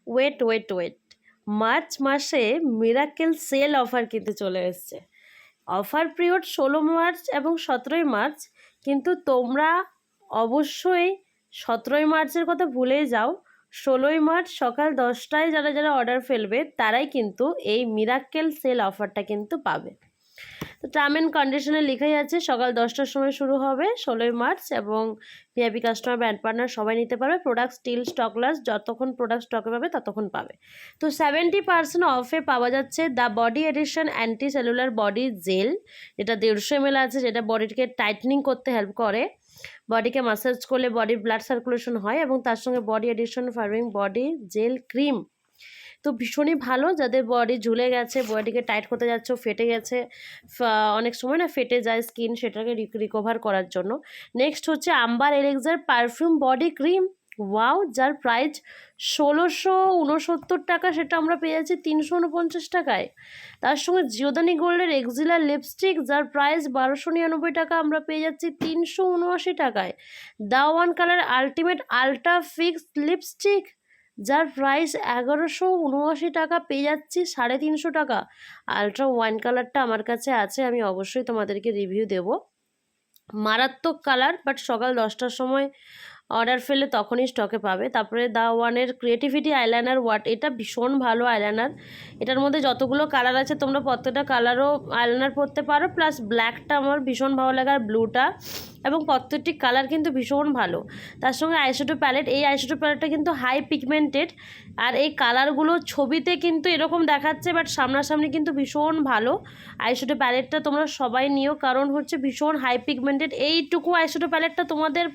Wait wait wait, March মাসে miracle sale offer কিন্তু চলে এসছে। অফার পিরিয়ড 16 মার্চ এবং 17 মার্চ, কিন্তু তোমরা অবশ্যই 17 মার্চের কথা ভুলেই যাও। 16 মার্চ সকাল 10টায় যারা যারা অর্ডার ফেলবে তারাই কিন্তু এই মিরাকেল সেল অফারটা কিন্তু পাবে। তো টার্ম অ্যান্ড কন্ডিশনে লেখাই আছে সকাল 10টার সময় শুরু হবে 16 মার্চ, এবং ভিআইপি কাস্টমার ব্র্যান্ড পার্টনার সবাই নিতে পারবে। প্রোডাক্ট স্টিল স্টকলেস, যতক্ষণ প্রোডাক্ট স্টকে পাবে ততক্ষণ পাবে। তো 70% অফে পাওয়া যাচ্ছে the body edition anti cellular body gel, যেটা 150 ml আছে, যেটা বডিকে টাইটনিং করতে হেল্প করে। বডিকে মাসাজ করলে বডির ব্লাড সার্কুলেশন হয়, এবং তার সঙ্গে body edition firming body gel cream তো ভীষণই ভালো। যাদের বডি ঝুলে গেছে, বডিকে টাইট করতে যাচ্ছে, ফেটে গেছে, অনেক সময় না ফেটে যায় স্কিন, সেটাকে রিকভার করার জন্য। নেক্সট হচ্ছে amber elixir perfume body cream, wow, যার প্রাইস 1669 টাকা, সেটা আমরা পেয়ে যাচ্ছি 349 টাকায়। তার সঙ্গে জিওদানি গোল্ডের এক্সিলার লিপস্টিক, যার প্রাইস 1299 টাকা, আমরা পেয়ে যাচ্ছি 379 টাকায়। The one colour ultimate ultra fix lipstick, যার প্রাইস 1179 টাকা, পেয়ে যাচ্ছি 350 টাকা। আলট্রা ওয়াইন কালারটা আমার কাছে আছে, আমি অবশ্যই তোমাদেরকে রিভিউ দেব। মারাত্মক কালার, বাট সকাল 10টার সময় অর্ডার ফেলে তখনই স্টকে পাবে। তারপরে দা ওয়ানের ক্রিয়েটিভিটি আইলাইনার ওয়াট, এটা ভীষণ ভালো আইলাইনার। এটার মধ্যে যতগুলো কালার আছে তোমরা প্রত্যেকটা কালারও আইলাইনার পরতে পারো, প্লাস ব্ল্যাকটা আমার ভীষণ ভালো লাগে, আর ব্লুটা, এবং প্রত্যেকটি কালার কিন্তু ভীষণ ভালো। তার সঙ্গে আইশ্যাডো প্যালেট, এই আইশ্যাডো প্যালেটটা কিন্তু হাই পিগমেন্টেড, আর এই কালারগুলো ছবিতে কিন্তু এরকম দেখাচ্ছে, বাট সামনাসামনি কিন্তু ভীষণ ভালো। আইশ্যাডো প্যালেটটা তোমরা সবাই নিও, কারণ হচ্ছে ভীষণ হাই পিগমেন্টেড। এইটুকু আইশ্যাডো প্যালেটটা তোমাদের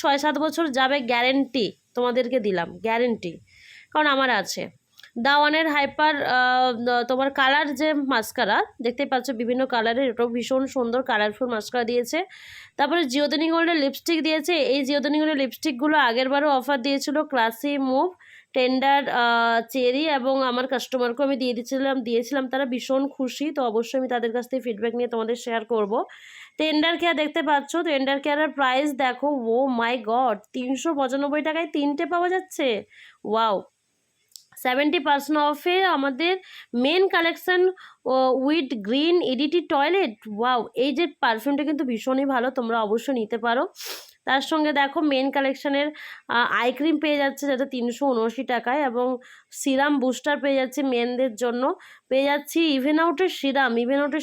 6-7 বছর যাবে, গ্যারেন্টি তোমাদেরকে দিলাম, গ্যারেন্টি, কারণ আমার আছে। দা ওয়ানের হাইপার তোমার কালার যে মাস্কারা দেখতে পাচ্ছ বিভিন্ন কালারের, এটাও ভীষণ সুন্দর কালারফুল মাস্কারা দিয়েছে। তারপরে জিওদানি গোল্ডের লিপস্টিক দিয়েছে। এই জিওদানি গোল্ডের লিপস্টিকগুলো আগেরবারও অফার দিয়েছিল, ক্লাসি মুভ, টেন্ডার চেরি, এবং আমার কাস্টমারকেও আমি দিয়েছিলাম, তারা ভীষণ খুশি। তো অবশ্যই আমি তাদের কাছ থেকে ফিডব্যাক নিয়ে তোমাদের শেয়ার করব। টেন্ডার কেয়ার দেখতে পাচ্ছ, টেন্ডার কেয়ারের প্রাইস দেখো, ও মাই গড, 395 টাকায় 3টে পাওয়া যাচ্ছে, ওয়াও। 70% অফে আমাদের men collection with green EDT toilette, wow, এই যে পারফিউমটা কিন্তু ভীষণই ভালো, তোমরা অবশ্যই নিতে পারো। তার সঙ্গে দেখো মেন কালেকশানের আই ক্রিম পেয়ে যাচ্ছে, যেটা 379 টাকায়, এবং সিরাম বুস্টার পেয়ে যাচ্ছে মেনদের জন্য। পেয়ে যাচ্ছি ইভেন আউটের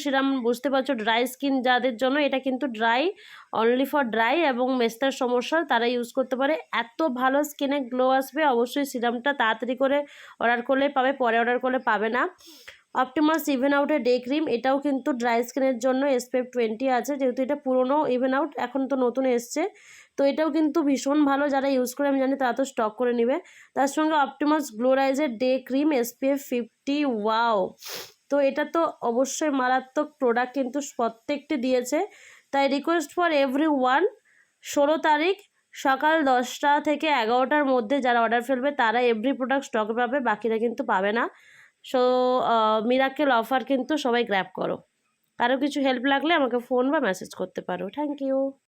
সিরাম, বুঝতে পারছো ড্রাই স্কিন যাদের জন্য, এটা কিন্তু ড্রাই, অনলি ফর ড্রাই এবং মেস্তার সমস্যা তারা ইউজ করতে পারে। এত ভালো স্কিনে গ্লো আসবে, অবশ্যই সিরামটা তাড়াতাড়ি করে অর্ডার করলে পাবে, পরে অর্ডার করলে পাবে না। অপটিমাস ইভেন আউটের ডে ক্রিম, এটাও কিন্তু ড্রাই স্কিনের জন্য SPF 20 আছে, যেহেতু এটা পুরনো ইভেন আউট, এখন তো নতুন এসছে, তো এটাও কিন্তু ভীষণ ভালো, যারা ইউজ করে আমি জানি তারা তো স্টক করে নেবে। তার সঙ্গে অপটিমাস গ্লোরাইজের ডে ক্রিম SPF 50, ওয়াও। তো এটা তো অবশ্যই মারাত্মক প্রোডাক্ট কিন্তু প্রত্যেকটি দিয়েছে, তাই রিকোয়েস্ট ফর এভরি ওয়ান, 16 তারিখ সকাল 10টা থেকে 11টার মধ্যে যারা অর্ডার ফেলবে তারা এভরি প্রোডাক্ট স্টকে পাবে, বাকিরা কিন্তু পাবে না। সো মিরাকেল অফার কিন্তু সবাই গ্র্যাব করো। কারো কিছু হেল্প লাগলে আমাকে ফোন বা মেসেজ করতে পারো। Thank you.